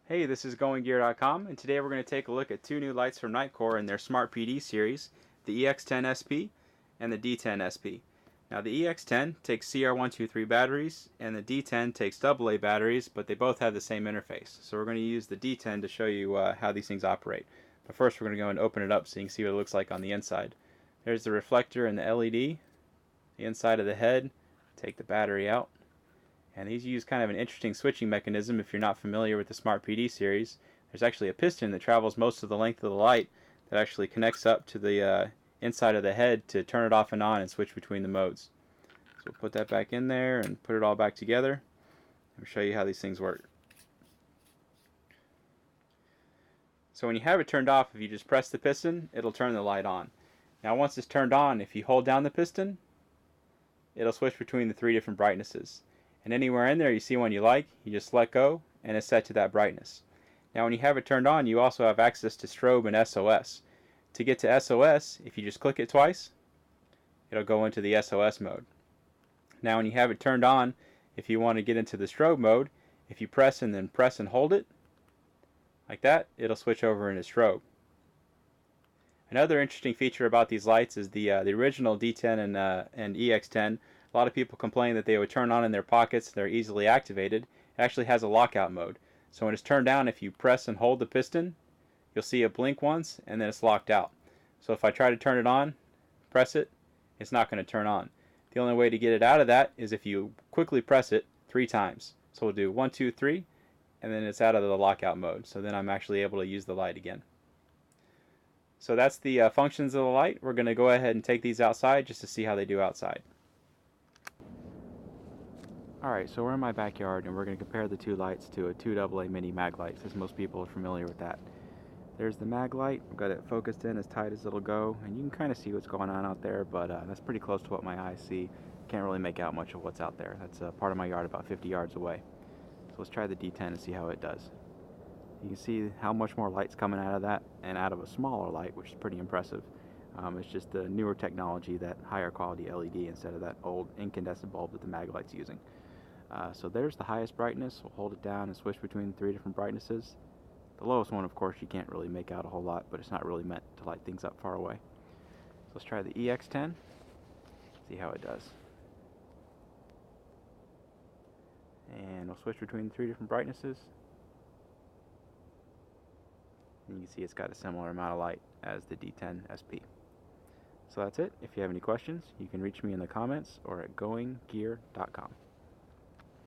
Hey, this is GoingGear.com, and today we're going to take a look at two new lights from NiteCore in their SpartPD series, the EX10 SP and the D10 SP. Now the EX10 takes CR123 batteries, and the D10 takes AA batteries, but they both have the same interface. So we're going to use the D10 to show you how these things operate. But first we're going to go and open it up so you can see what it looks like on the inside. There's the reflector and the LED, the inside of the head. Take the battery out. And these use kind of an interesting switching mechanism if you're not familiar with the SpartPD series. There's actually a piston that travels most of the length of the light that actually connects up to the inside of the head to turn it off and on and switch between the modes. So we'll put that back in there and put it all back together. I'll show you how these things work. So when you have it turned off, if you just press the piston, it'll turn the light on. Now once it's turned on, if you hold down the piston, it'll switch between the three different brightnesses. And anywhere in there you see one you like, you just let go and it's set to that brightness. Now when you have it turned on, you also have access to strobe and SOS. To get to SOS, if you just click it twice, it'll go into the SOS mode. Now when you have it turned on, if you want to get into the strobe mode, if you press and then press and hold it, like that, it'll switch over into strobe. Another interesting feature about these lights is the original D10 and EX10. A lot of people complain that they would turn on in their pockets, they're easily activated. It actually has a lockout mode. So when it's turned down, if you press and hold the piston, you'll see it blink once and then it's locked out. So if I try to turn it on, press it, it's not going to turn on. The only way to get it out of that is if you quickly press it 3 times. So we'll do 1, 2, 3, and then it's out of the lockout mode. So then I'm actually able to use the light again. So that's the functions of the light. We're going to go ahead and take these outside just to see how they do outside. Alright, so we're in my backyard and we're going to compare the two lights to a 2AA mini mag light, since most people are familiar with that. There's the mag light. We've got it focused in as tight as it'll go, and you can kind of see what's going on out there, but that's pretty close to what my eyes see. Can't really make out much of what's out there. That's part of my yard about 50 yards away. So let's try the D10 and see how it does. You can see how much more light's coming out of that, and out of a smaller light, which is pretty impressive. It's just the newer technology, that higher quality LED instead of that old incandescent bulb that the mag light's using. So there's the highest brightness. We'll hold it down and switch between the 3 different brightnesses. The lowest one, of course, you can't really make out a whole lot, but it's not really meant to light things up far away. So let's try the EX10, see how it does. And we'll switch between the 3 different brightnesses. And you can see it's got a similar amount of light as the D10 SP. So that's it. If you have any questions, you can reach me in the comments or at GoingGear.com.